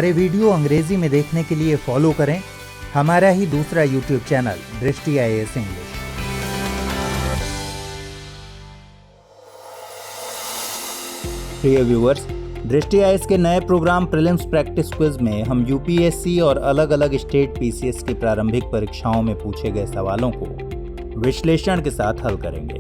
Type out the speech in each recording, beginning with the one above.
हमारे वीडियो अंग्रेजी में देखने के लिए फॉलो करें हमारा ही दूसरा यूट्यूब चैनल दृष्टि IAS इंग्लिश। प्रिय व्यूअर्स, दृष्टि IAS के नए प्रोग्राम प्रीलिम्स प्रैक्टिस क्विज में हम UPSC और अलग अलग स्टेट PCS की प्रारंभिक परीक्षाओं में पूछे गए सवालों को विश्लेषण के साथ हल करेंगे।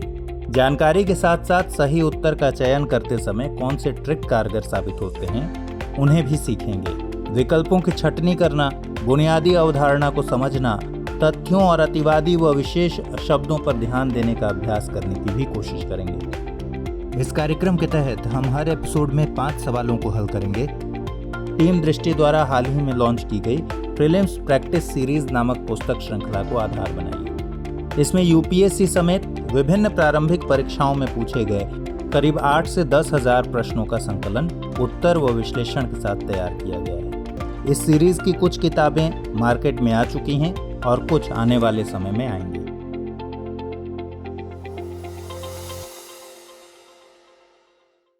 जानकारी के साथ साथ सही उत्तर का चयन करते समय कौन से ट्रिक कारगर साबित होते हैं उन्हें भी सीखेंगे। विकल्पों की छंटनी करना, बुनियादी अवधारणा को समझना, तथ्यों और अतिवादी व विशेष शब्दों पर ध्यान देने का अभ्यास करने की भी कोशिश करेंगे। इस कार्यक्रम के तहत हम हर एपिसोड में 5 सवालों को हल करेंगे। टीम दृष्टि द्वारा हाल ही में लॉन्च की गई प्रीलिम्स प्रैक्टिस सीरीज नामक पुस्तक श्रृंखला को आधार बनाइए। इसमें UPSC समेत विभिन्न प्रारंभिक परीक्षाओं में पूछे गए करीब 8 से 10 हजार प्रश्नों का संकलन, उत्तर व विश्लेषण के साथ तैयार किया गया है। इस सीरीज की कुछ किताबें मार्केट में आ चुकी हैं और कुछ आने वाले समय में आएंगी।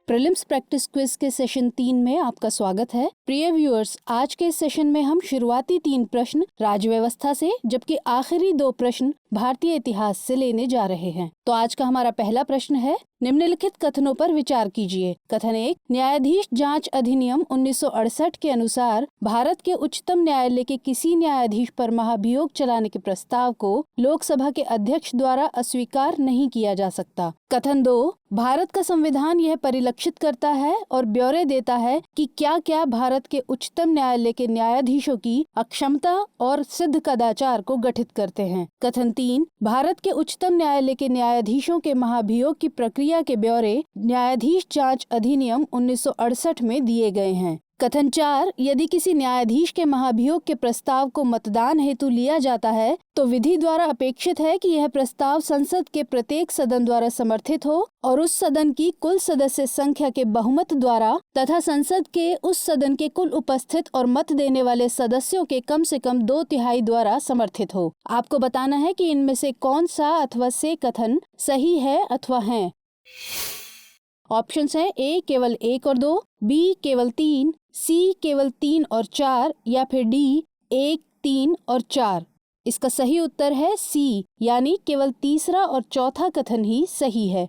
प्रीलिम्स प्रैक्टिस क्विज के सेशन 3 में आपका स्वागत है। प्रिय व्यूअर्स, आज के इस सेशन में हम शुरुआती 3 प्रश्न राज्य व्यवस्था से जबकि आखिरी 2 प्रश्न भारतीय इतिहास से लेने जा रहे हैं। तो आज का हमारा पहला प्रश्न है, निम्नलिखित कथनों पर विचार कीजिए। कथन 1, न्यायाधीश जांच अधिनियम 1968 के अनुसार भारत के उच्चतम न्यायालय के किसी न्यायाधीश पर महाभियोग चलाने के प्रस्ताव को लोकसभा के अध्यक्ष द्वारा अस्वीकार नहीं किया जा सकता। कथन 2, भारत का संविधान यह परिलक्षित करता है और ब्यौरे देता है कि क्या क्या भारत के उच्चतम न्यायालय के न्यायाधीशों की अक्षमता और सिद्ध कदाचार को गठित करते हैं। कथन 3, भारत के उच्चतम न्यायालय के न्यायाधीशों के महाभियोग की प्रक्रिया के ब्यौरे न्यायाधीश जांच अधिनियम 1968 में दिए गए हैं। कथन 4, यदि किसी न्यायाधीश के महाभियोग के प्रस्ताव को मतदान हेतु लिया जाता है तो विधि द्वारा अपेक्षित है कि यह प्रस्ताव संसद के प्रत्येक सदन द्वारा समर्थित हो और उस सदन की कुल सदस्य संख्या के बहुमत द्वारा तथा संसद के उस सदन के कुल उपस्थित और मत देने वाले सदस्यों के कम से कम 2/3 द्वारा समर्थित हो। आपको बताना है कि इनमें से कौन सा अथवा से कथन सही है अथवा है। ऑप्शंस हैं A केवल 1 और 2, B केवल 3, C केवल 3 और 4 या फिर D 1, 3 और 4। इसका सही उत्तर है C, यानी केवल तीसरा और चौथा कथन ही सही है।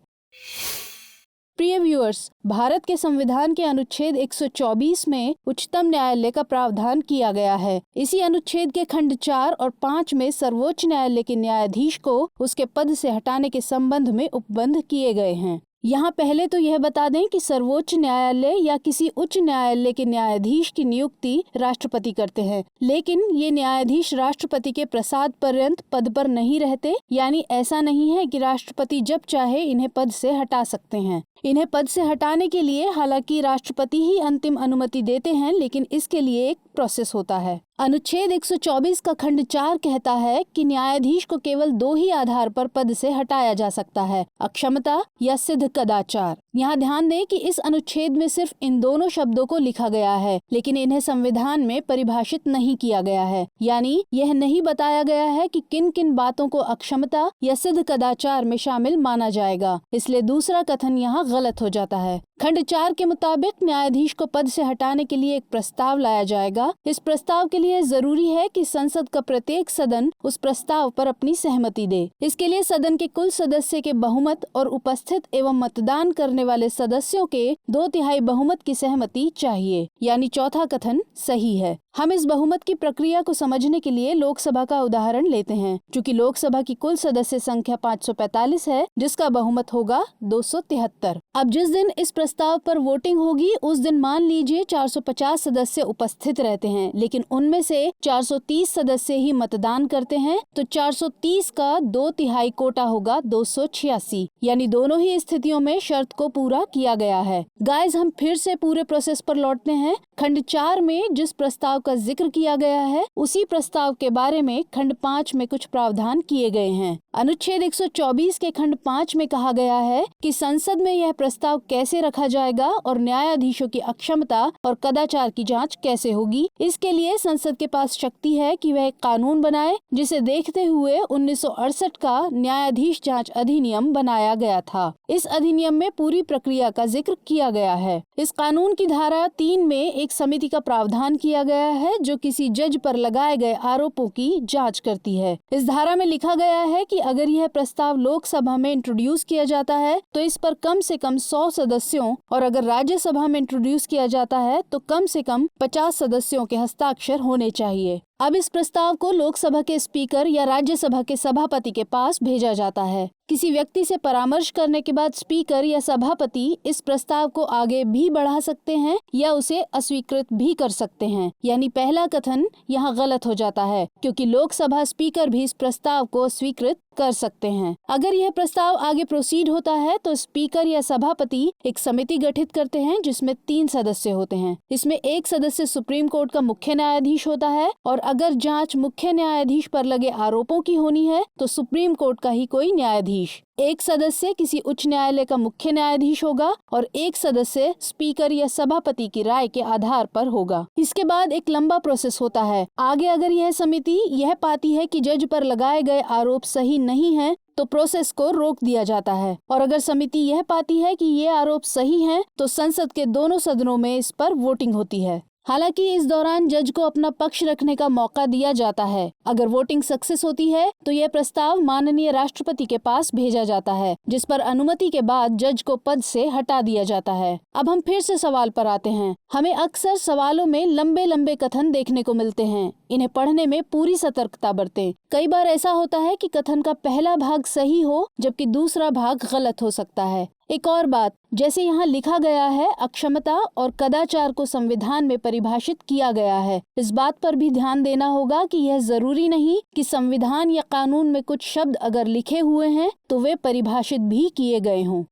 प्रिय व्यूअर्स, भारत के संविधान के अनुच्छेद 124 में उच्चतम न्यायालय का प्रावधान किया गया है। इसी अनुच्छेद के खंड 4 और 5 में सर्वोच्च न्यायालय के न्यायाधीश को उसके पद से हटाने के संबंध में उपबंध किए गए हैं। यहाँ पहले तो यह बता दें कि सर्वोच्च न्यायालय या किसी उच्च न्यायालय के न्यायाधीश की नियुक्ति राष्ट्रपति करते हैं, लेकिन ये न्यायाधीश राष्ट्रपति के प्रसाद पर्यंत पद पर नहीं रहते। यानी ऐसा नहीं है कि राष्ट्रपति जब चाहे इन्हें पद से हटा सकते हैं। इन्हें पद से हटाने के लिए हालांकि राष्ट्रपति ही अंतिम अनुमति देते हैं, लेकिन इसके लिए एक प्रोसेस होता है। अनुच्छेद 124 का खंड 4 कहता है कि न्यायाधीश को केवल 2 ही आधार पर पद से हटाया जा सकता है, अक्षमता या सिद्ध कदाचार। यहाँ ध्यान दें कि इस अनुच्छेद में सिर्फ इन दोनों शब्दों को लिखा गया है, लेकिन इन्हें संविधान में परिभाषित नहीं किया गया है। यानी यह नहीं बताया गया है कि किन किन बातों को अक्षमता या सिद्ध कदाचार में शामिल माना जाएगा। इसलिए दूसरा कथन यहाँ गलत हो जाता है। खंड 4 के मुताबिक न्यायाधीश को पद से हटाने के लिए एक प्रस्ताव लाया जाएगा। इस प्रस्ताव के लिए जरूरी है कि संसद का प्रत्येक सदन उस प्रस्ताव पर अपनी सहमति दे। इसके लिए सदन के कुल सदस्य के बहुमत और उपस्थित एवं मतदान करने वाले सदस्यों के 2/3 बहुमत की सहमति चाहिए। यानी चौथा कथन सही है। हम इस बहुमत की प्रक्रिया को समझने के लिए लोकसभा का उदाहरण लेते हैं। चूँकि लोकसभा की कुल सदस्य संख्या 545 है, जिसका बहुमत होगा 273। अब जिस दिन इस प्रस्ताव पर वोटिंग होगी उस दिन मान लीजिए 450 सदस्य उपस्थित रहते हैं, लेकिन उनमें से 430 सदस्य ही मतदान करते हैं, तो 430 का 2/3 कोटा होगा 286। यानी दोनों ही स्थितियों में शर्त को पूरा किया गया है। गाइस, हम फिर से पूरे प्रोसेस पर लौटते हैं। खंड 4 में जिस प्रस्ताव का जिक्र किया गया है उसी प्रस्ताव के बारे में खंड 5 में कुछ प्रावधान किए गए हैं। अनुच्छेद 124 के खंड 5 में कहा गया है कि संसद में यह प्रस्ताव कैसे रखा जाएगा और न्यायाधीशों की अक्षमता और कदाचार की जांच कैसे होगी। इसके लिए संसद के पास शक्ति है कि वह एक कानून बनाए, जिसे देखते हुए 1968 का न्यायाधीश जांच अधिनियम बनाया गया था। इस अधिनियम में पूरी प्रक्रिया का जिक्र किया गया है। इस कानून की धारा 3 में एक समिति का प्रावधान किया गया है जो किसी जज पर लगाए गए आरोपों की जांच करती है। इस धारा में लिखा गया है कि अगर यह प्रस्ताव लोकसभा में इंट्रोड्यूस किया जाता है तो इस पर कम से कम 100 सदस्यों और अगर राज्यसभा में इंट्रोड्यूस किया जाता है तो कम से कम 50 सदस्यों के हस्ताक्षर होने चाहिए। अब इस प्रस्ताव को लोकसभा के स्पीकर या राज्यसभा के सभापति के पास भेजा जाता है। किसी व्यक्ति से परामर्श करने के बाद स्पीकर या सभापति इस प्रस्ताव को आगे भी बढ़ा सकते हैं या उसे अस्वीकृत भी कर सकते हैं। यानी पहला कथन यहाँ गलत हो जाता है, क्योंकि लोकसभा स्पीकर भी इस प्रस्ताव को स्वीकृत कर सकते हैं। अगर यह प्रस्ताव आगे प्रोसीड होता है तो स्पीकर या सभापति एक समिति गठित करते हैं जिसमें 3 सदस्य होते हैं। इसमें एक सदस्य सुप्रीम कोर्ट का मुख्य न्यायाधीश होता है और अगर जांच मुख्य न्यायाधीश पर लगे आरोपों की होनी है तो सुप्रीम कोर्ट का ही कोई न्यायाधीश। एक सदस्य किसी उच्च न्यायालय का मुख्य न्यायाधीश होगा और एक सदस्य स्पीकर या सभापति की राय के आधार पर होगा। इसके बाद एक लंबा प्रोसेस होता है। आगे अगर यह समिति यह पाती है कि जज पर लगाए गए आरोप सही नहीं है तो प्रोसेस को रोक दिया जाता है, और अगर समिति यह पाती है कि ये आरोप सही हैं तो संसद के दोनों सदनों में इस पर वोटिंग होती है। हालांकि इस दौरान जज को अपना पक्ष रखने का मौका दिया जाता है। अगर वोटिंग सक्सेस होती है तो यह प्रस्ताव माननीय राष्ट्रपति के पास भेजा जाता है, जिस पर अनुमति के बाद जज को पद से हटा दिया जाता है। अब हम फिर से सवाल पर आते हैं। हमें अक्सर सवालों में लंबे लंबे कथन देखने को मिलते हैं। इन्हें पढ़ने में पूरी सतर्कता बरतें। कई बार ऐसा होता है कि कथन का पहला भाग सही हो जबकि दूसरा भाग गलत हो सकता है। एक और बात, जैसे यहाँ लिखा गया है अक्षमता और कदाचार को संविधान में परिभाषित किया गया है। इस बात पर भी ध्यान देना होगा कि यह जरूरी नहीं कि संविधान या कानून में कुछ शब्द अगर लिखे हुए हैं तो वे परिभाषित भी किए गए हों।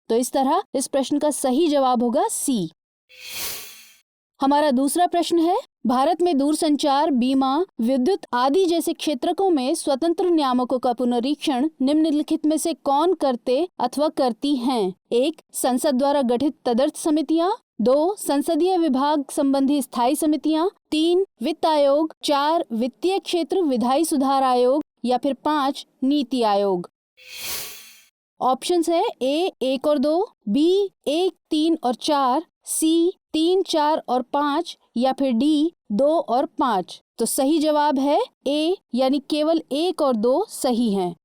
तो इस तरह इस प्रश्न का सही जवाब होगा सी। हमारा दूसरा प्रश्न है, भारत में दूरसंचार, बीमा, विद्युत आदि जैसे क्षेत्रकों में स्वतंत्र नियामकों का पुनरीक्षण निम्नलिखित में से कौन करते अथवा करती हैं? 1. संसद द्वारा गठित तदर्थ समितियां। 2. संसदीय विभाग संबंधी स्थायी समितियां। 3. वित्त आयोग। 4. वित्तीय क्षेत्र विधायी सुधार आयोग या फिर 5. नीति आयोग। ऑप्शंस है ए 1 और 2, बी 1, 3 और 4, सी 3, 4 और 5 या फिर डी 2 और 5। तो सही जवाब है ए, यानी केवल 1 और 2 सही हैं।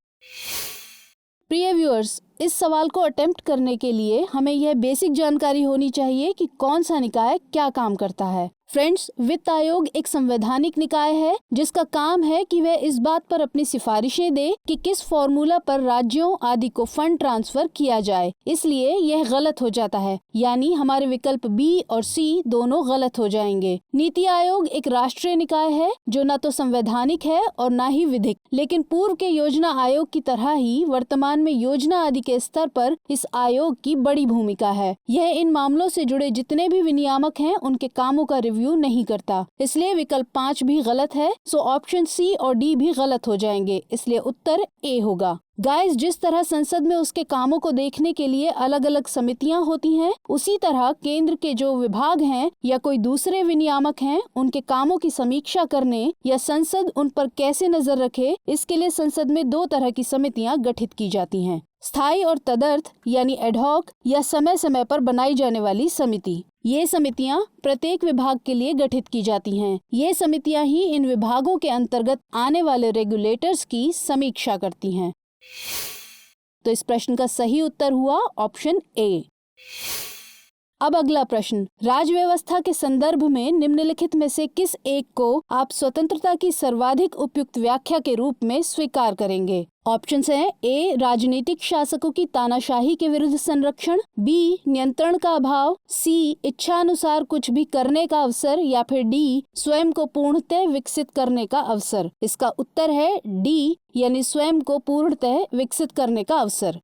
प्रिय व्यूअर्स, इस सवाल को अटेम्प्ट करने के लिए हमें यह बेसिक जानकारी होनी चाहिए कि कौन सा निकाय क्या काम करता है। फ्रेंड्स, वित्त आयोग एक संवैधानिक निकाय है जिसका काम है कि वह इस बात पर अपनी सिफारिशें दे कि किस फॉर्मूला पर राज्यों आदि को फंड ट्रांसफर किया जाए। इसलिए यह गलत हो जाता है, यानी हमारे विकल्प बी और सी दोनों गलत हो जाएंगे। नीति आयोग एक राष्ट्रीय निकाय है जो न तो संवैधानिक है और न ही विधिक, लेकिन पूर्व के योजना आयोग की तरह ही वर्तमान में योजना आदि के स्तर पर इस आयोग की बड़ी भूमिका है। यह इन मामलों से जुड़े जितने भी विनियामक हैं उनके कामों का रिव्यू नहीं करता, इसलिए विकल्प 5 भी गलत है। सो ऑप्शन सी और डी भी गलत हो जाएंगे, इसलिए उत्तर ए होगा। गाइस, जिस तरह संसद में उसके कामों को देखने के लिए अलग अलग समितियां होती हैं, उसी तरह केंद्र के जो विभाग हैं या कोई दूसरे विनियामक हैं, उनके कामों की समीक्षा करने या संसद उन पर कैसे नजर रखे, इसके लिए संसद में 2 तरह की समितियां गठित की जाती हैं। स्थायी और तदर्थ यानी एडहॉक या समय समय पर बनाई जाने वाली समिति। ये समितियां प्रत्येक विभाग के लिए गठित की जाती हैं। ये समितियां ही इन विभागों के अंतर्गत आने वाले रेगुलेटर्स की समीक्षा करती हैं। तो इस प्रश्न का सही उत्तर हुआ ऑप्शन ए। अब अगला प्रश्न, राज्य व्यवस्था के संदर्भ में निम्नलिखित में से किस एक को आप स्वतंत्रता की सर्वाधिक उपयुक्त व्याख्या के रूप में स्वीकार करेंगे? ऑप्शंस हैं ए राजनीतिक शासकों की तानाशाही के विरुद्ध संरक्षण, बी नियंत्रण का अभाव, सी इच्छानुसार कुछ भी करने का अवसर या फिर डी स्वयं को पूर्णतः विकसित करने का अवसर। इसका उत्तर है डी, यानी स्वयं को पूर्णतः विकसित करने का अवसर।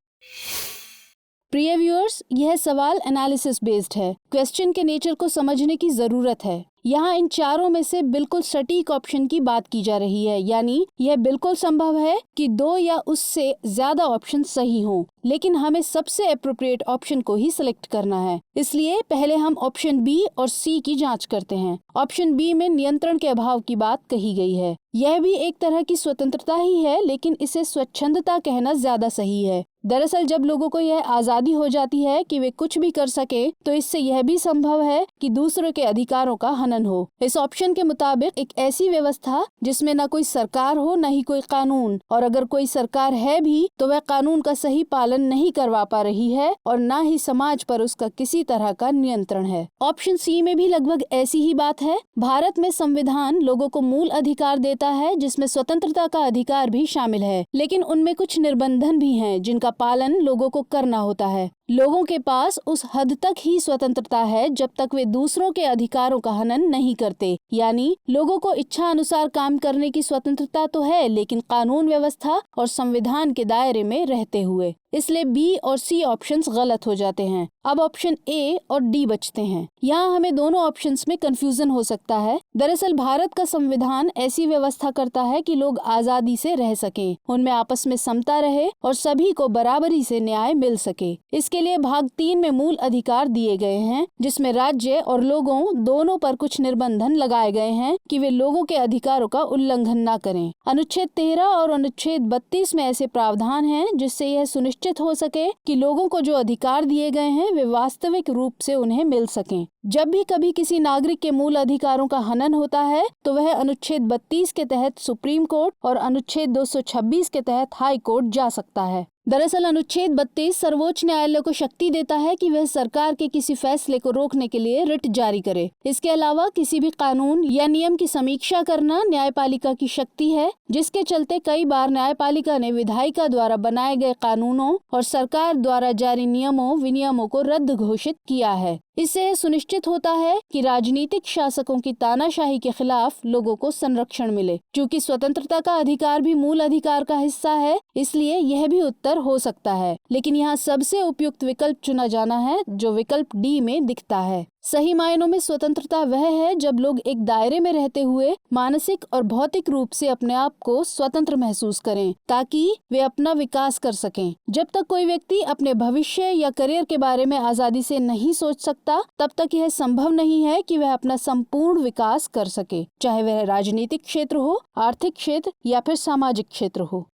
प्रिय व्यूअर्स, यह सवाल एनालिसिस बेस्ड है। क्वेश्चन के नेचर को समझने की जरूरत है। यहाँ इन चारों में से बिल्कुल सटीक ऑप्शन की बात की जा रही है, यानी यह बिल्कुल संभव है कि 2 या उससे ज्यादा ऑप्शन सही हों, लेकिन हमें सबसे एप्रोप्रिएट ऑप्शन को ही सिलेक्ट करना है। इसलिए पहले हम ऑप्शन बी और सी की जांच करते हैं। ऑप्शन बी में नियंत्रण के अभाव की बात कही गई है। यह भी एक तरह की स्वतंत्रता ही है, लेकिन इसे स्वच्छंदता कहना ज्यादा सही है। दरअसल जब लोगों को यह आजादी हो जाती है कि वे कुछ भी कर सके, तो इससे यह भी संभव है कि दूसरों के अधिकारों का हनन हो। इस ऑप्शन के मुताबिक एक ऐसी व्यवस्था जिसमें न कोई सरकार हो न ही कोई कानून, और अगर कोई सरकार है भी तो वह कानून का सही पालन नहीं करवा पा रही है और न ही समाज पर उसका किसी तरह का नियंत्रण है। ऑप्शन सी में भी लगभग ऐसी ही बात है। भारत में संविधान लोगों को मूल अधिकार देता है, जिसमें स्वतंत्रता का अधिकार भी शामिल है, लेकिन उनमें कुछ निर्बंधन भी हैं जिनका पालन लोगों को करना होता है। लोगों के पास उस हद तक ही स्वतंत्रता है जब तक वे दूसरों के अधिकारों का हनन नहीं करते, यानी लोगों को इच्छा अनुसार काम करने की स्वतंत्रता तो है, लेकिन कानून व्यवस्था और संविधान के दायरे में रहते हुए। इसलिए बी और सी ऑप्शंस गलत हो जाते हैं। अब ऑप्शन ए और डी बचते हैं। यहाँ हमें दोनों ऑप्शंस में कंफ्यूजन हो सकता है। दरअसल भारत का संविधान ऐसी व्यवस्था करता है कि लोग आजादी से रह सकें, उनमें आपस में समता रहे और सभी को बराबरी से न्याय मिल सके। इसके लिए भाग 3 में मूल अधिकार दिए गए हैं, जिसमें राज्य और लोगों दोनों पर कुछ निर्बंधन लगाए गए हैं कि वे लोगों के अधिकारों का उल्लंघन न करें। अनुच्छेद 13 और अनुच्छेद 32 में ऐसे प्रावधान हैं जिससे यह सुनिश्चित हो सके कि लोगों को जो अधिकार दिए गए हैं वे वास्तविक रूप से उन्हें मिल सकें। जब भी कभी किसी नागरिक के मूल अधिकारों का हनन होता है तो वह अनुच्छेद 32 के तहत सुप्रीम कोर्ट और अनुच्छेद 226 के तहत हाई कोर्ट जा सकता है। दरअसल अनुच्छेद 32 सर्वोच्च न्यायालय को शक्ति देता है कि वह सरकार के किसी फैसले को रोकने के लिए रिट जारी करे। इसके अलावा किसी भी कानून या नियम की समीक्षा करना न्यायपालिका की शक्ति है, जिसके चलते कई बार न्यायपालिका ने विधायिका द्वारा बनाए गए कानूनों और सरकार द्वारा जारी नियमों विनियमों को रद्द घोषित किया है। इससे यह सुनिश्चित होता है कि राजनीतिक शासकों की तानाशाही के खिलाफ लोगों को संरक्षण मिले। चूँकि स्वतंत्रता का अधिकार भी मूल अधिकार का हिस्सा है, इसलिए यह भी उत्तर हो सकता है, लेकिन यहाँ सबसे उपयुक्त विकल्प चुना जाना है जो विकल्प डी में दिखता है। सही मायनों में स्वतंत्रता वह है जब लोग एक दायरे में रहते हुए मानसिक और भौतिक रूप से अपने आप को स्वतंत्र महसूस करें, ताकि वे अपना विकास कर सकें। जब तक कोई व्यक्ति अपने भविष्य या करियर के बारे में आजादी से नहीं सोच सकता, तब तक यह संभव नहीं है कि वह अपना संपूर्ण विकास कर सके, चाहे वह राजनीतिक क्षेत्र हो, आर्थिक क्षेत्र या फिर सामाजिक क्षेत्र हो।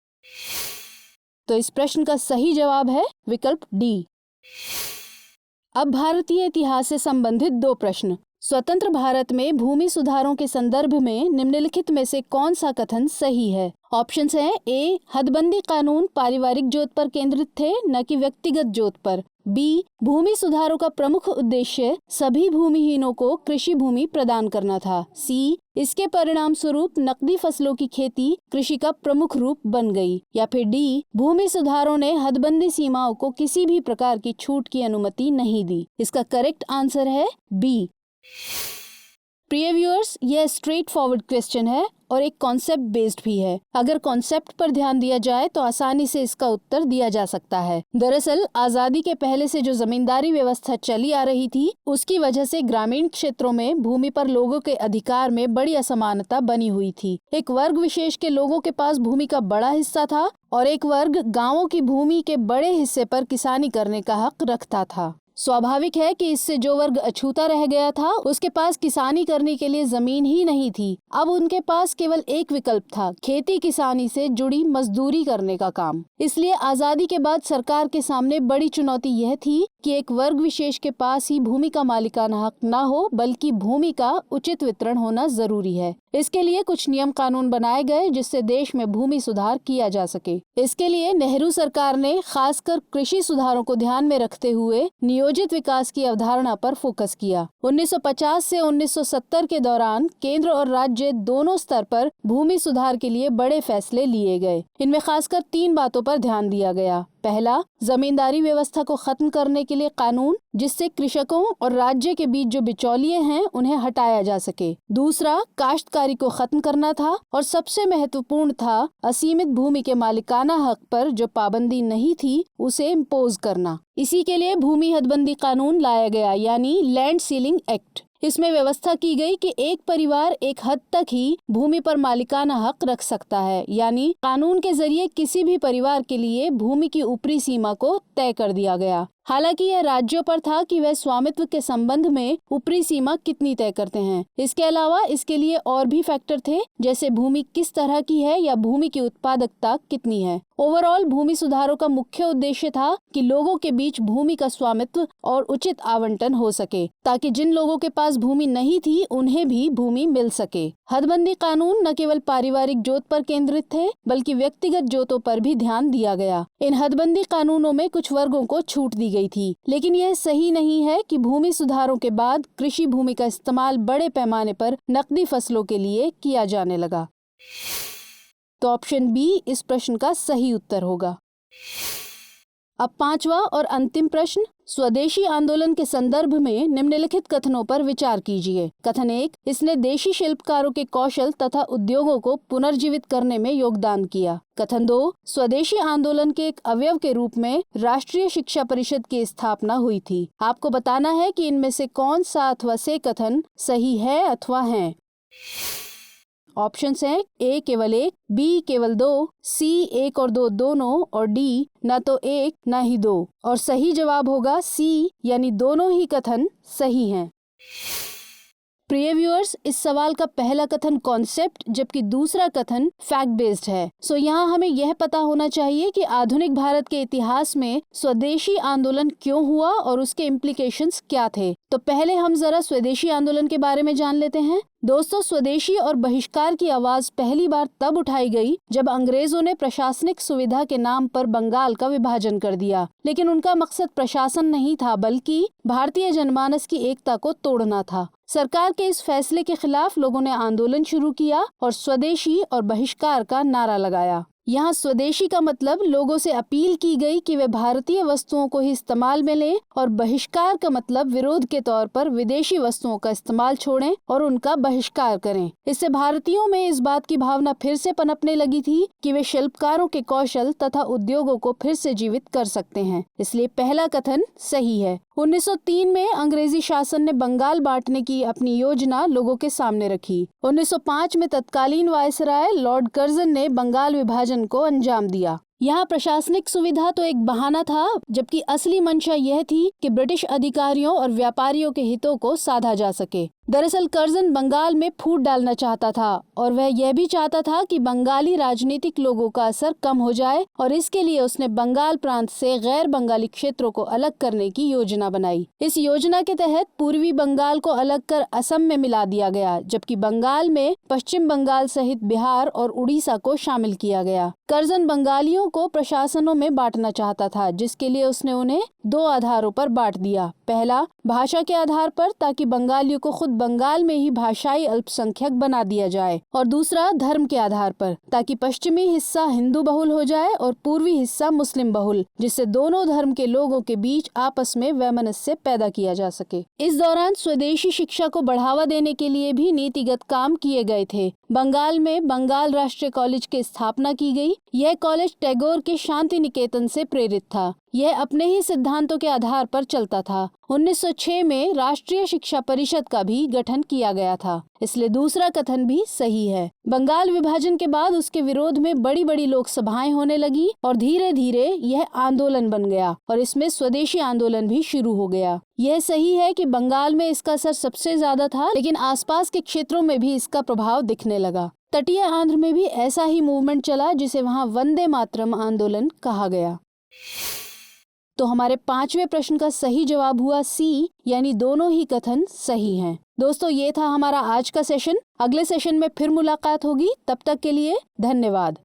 तो इस प्रश्न का सही जवाब है विकल्प डी। अब भारतीय इतिहास से संबंधित 2 प्रश्न। स्वतंत्र भारत में भूमि सुधारों के संदर्भ में निम्नलिखित में से कौन सा कथन सही है? ऑप्शंस हैं ए, हदबंदी कानून पारिवारिक जोत पर केंद्रित थे, न कि व्यक्तिगत जोत पर। बी, भूमि सुधारों का प्रमुख उद्देश्य सभी भूमिहीनों को कृषि भूमि प्रदान करना था। सी, इसके परिणाम स्वरूप नकदी फसलों की खेती कृषि का प्रमुख रूप बन गई। या फिर डी, भूमि सुधारों ने हदबंदी सीमाओं को किसी भी प्रकार की छूट की अनुमति नहीं दी। इसका करेक्ट आंसर है बी। प्रिय व्यूअर्स, यह स्ट्रेट फॉरवर्ड क्वेश्चन है और एक कॉन्सेप्ट बेस्ड भी है। अगर कॉन्सेप्ट पर ध्यान दिया जाए तो आसानी से इसका उत्तर दिया जा सकता है। दरअसल आजादी के पहले से जो जमींदारी व्यवस्था चली आ रही थी, उसकी वजह से ग्रामीण क्षेत्रों में भूमि पर लोगों के अधिकार में बड़ी असमानता बनी हुई थी। एक वर्ग विशेष के लोगों के पास भूमि का बड़ा हिस्सा था और एक वर्ग गाँवों की भूमि के बड़े हिस्से पर किसानी करने का हक रखता था। स्वाभाविक है कि इससे जो वर्ग अछूता रह गया था, उसके पास किसानी करने के लिए जमीन ही नहीं थी। अब उनके पास केवल एक विकल्प था, खेती किसानी से जुड़ी मजदूरी करने का काम। इसलिए आजादी के बाद सरकार के सामने बड़ी चुनौती यह थी कि एक वर्ग विशेष के पास ही भूमि का मालिकाना हक न हो, बल्कि भूमि का उचित वितरण होना जरूरी है। इसके लिए कुछ नियम कानून बनाए गए जिससे देश में भूमि सुधार किया जा सके। इसके लिए नेहरू सरकार ने खासकर कृषि सुधारों को ध्यान में रखते हुए नियोजित विकास की अवधारणा पर फोकस किया। 1950 से 1970 के दौरान केंद्र और राज्य दोनों स्तर पर भूमि सुधार के लिए बड़े फैसले लिए गए। इनमें खासकर 3 बातों पर ध्यान दिया गया। पहला, जमींदारी व्यवस्था को खत्म करने के लिए कानून, जिससे कृषकों और राज्य के बीच जो बिचौलिए हैं उन्हें हटाया जा सके। दूसरा, काश्तकारी को खत्म करना था और सबसे महत्वपूर्ण था असीमित भूमि के मालिकाना हक पर जो पाबंदी नहीं थी उसे इम्पोज करना। इसी के लिए भूमि हदबंदी कानून लाया गया, यानी लैंड सीलिंग एक्ट। इसमें व्यवस्था की गई कि एक परिवार एक हद तक ही भूमि पर मालिकाना हक रख सकता है, यानी कानून के जरिए किसी भी परिवार के लिए भूमि की ऊपरी सीमा को तय कर दिया गया। हालांकि यह राज्यों पर था कि वह स्वामित्व के संबंध में ऊपरी सीमा कितनी तय करते हैं। इसके अलावा इसके लिए और भी फैक्टर थे, जैसे भूमि किस तरह की है या भूमि की उत्पादकता कितनी है। ओवरऑल भूमि सुधारों का मुख्य उद्देश्य था कि लोगों के बीच भूमि का स्वामित्व और उचित आवंटन हो सके, ताकि जिन लोगों के पास भूमि नहीं थी उन्हें भी भूमि मिल सके। हदबंदी कानून न केवल पारिवारिक जोत पर केंद्रित थे, बल्कि व्यक्तिगत जोतों पर भी ध्यान दिया गया। इन हदबंदी कानूनों में कुछ वर्गों को छूट दी गई थी, लेकिन यह सही नहीं है कि भूमि सुधारों के बाद कृषि भूमि का इस्तेमाल बड़े पैमाने पर नकदी फसलों के लिए किया जाने लगा। तो ऑप्शन बी इस प्रश्न का सही उत्तर होगा। अब पांचवा और अंतिम प्रश्न, स्वदेशी आंदोलन के संदर्भ में निम्नलिखित कथनों पर विचार कीजिए। कथन 1, इसने देशी शिल्पकारों के कौशल तथा उद्योगों को पुनर्जीवित करने में योगदान किया। कथन 2, स्वदेशी आंदोलन के एक अवयव के रूप में राष्ट्रीय शिक्षा परिषद की स्थापना हुई थी। आपको बताना है कि इनमें से कौन सा अथवा से कथन सही है अथवा है। ऑप्शंस हैं ए केवल 1, बी केवल 2, सी 1 और 2 दोनों और डी न तो 1 न ही 2। और सही जवाब होगा सी, यानी दोनों ही कथन सही हैं। प्रिय व्यूअर्स, इस सवाल का पहला कथन कॉन्सेप्ट जबकि दूसरा कथन फैक्ट बेस्ड है। सो यहाँ हमें यह पता होना चाहिए कि आधुनिक भारत के इतिहास में स्वदेशी आंदोलन क्यों हुआ और उसके इम्प्लीकेशंस क्या थे। तो पहले हम जरा स्वदेशी आंदोलन के बारे में जान लेते हैं। दोस्तों, स्वदेशी और बहिष्कार की आवाज पहली बार तब उठाई गई जब अंग्रेजों ने प्रशासनिक सुविधा के नाम पर बंगाल का विभाजन कर दिया। लेकिन उनका मकसद प्रशासन नहीं था, बल्कि भारतीय जनमानस की एकता को तोड़ना था। सरकार के इस फैसले के खिलाफ लोगों ने आंदोलन शुरू किया और स्वदेशी और बहिष्कार का नारा लगाया। यहाँ स्वदेशी का मतलब लोगों से अपील की गई कि वे भारतीय वस्तुओं को ही इस्तेमाल में लें, और बहिष्कार का मतलब विरोध के तौर पर विदेशी वस्तुओं का इस्तेमाल छोड़ें और उनका बहिष्कार करें। इससे भारतीयों में इस बात की भावना फिर से पनपने लगी थी कि वे शिल्पकारों के कौशल तथा उद्योगों को फिर से जीवित कर सकते हैं। इसलिए पहला कथन सही है। 1903 में अंग्रेजी शासन ने बंगाल बांटने की अपनी योजना लोगों के सामने रखी। 1905 में तत्कालीन वायसराय लॉर्ड कर्जन ने बंगाल विभाजन को अंजाम दिया। यहाँ प्रशासनिक सुविधा तो एक बहाना था, जबकि असली मंशा यह थी कि ब्रिटिश अधिकारियों और व्यापारियों के हितों को साधा जा सके। दरअसल कर्जन बंगाल में फूट डालना चाहता था और वह यह भी चाहता था कि बंगाली राजनीतिक लोगों का असर कम हो जाए, और इसके लिए उसने बंगाल प्रांत से गैर बंगाली क्षेत्रों को अलग करने की योजना बनाई। इस योजना के तहत पूर्वी बंगाल को अलग कर असम में मिला दिया गया, जबकि बंगाल में पश्चिम बंगाल सहित बिहार और उड़ीसा को शामिल किया गया। कर्जन बंगालियों को प्रशासनों में बांटना चाहता था, जिसके लिए उसने उन्हें 2 आधारों पर बांट दिया। पहला, भाषा के आधार पर, ताकि बंगालियों को खुद बंगाल में ही भाषाई अल्पसंख्यक बना दिया जाए, और दूसरा धर्म के आधार पर, ताकि पश्चिमी हिस्सा हिंदू बहुल हो जाए और पूर्वी हिस्सा मुस्लिम बहुल, जिससे दोनों धर्म के लोगों के बीच आपस में वैमनस्य पैदा किया जा सके। इस दौरान स्वदेशी शिक्षा को बढ़ावा देने के लिए भी नीतिगत काम किए गए थे। बंगाल में बंगाल राष्ट्रीय कॉलेज की स्थापना की गई। यह कॉलेज टैगोर के शांति निकेतन से प्रेरित था। यह अपने ही सिद्धांतों के आधार पर चलता था। 1906 में राष्ट्रीय शिक्षा परिषद का भी गठन किया गया था। इसलिए दूसरा कथन भी सही है। बंगाल विभाजन के बाद उसके विरोध में बड़ी बड़ी लोक सभाएं होने लगी और धीरे धीरे यह आंदोलन बन गया और इसमें स्वदेशी आंदोलन भी शुरू हो गया। यह सही है कि बंगाल में इसका असर सबसे ज्यादा था, लेकिन आसपास के क्षेत्रों में भी इसका प्रभाव दिखने लगा। तटीय आंध्र में भी ऐसा ही मूवमेंट चला, जिसे वहाँ वंदे मातरम आंदोलन कहा गया। तो हमारे 5वें प्रश्न का सही जवाब हुआ सी, यानी दोनों ही कथन सही हैं। दोस्तों, ये था हमारा आज का सेशन। अगले सेशन में फिर मुलाकात होगी। तब तक के लिए धन्यवाद।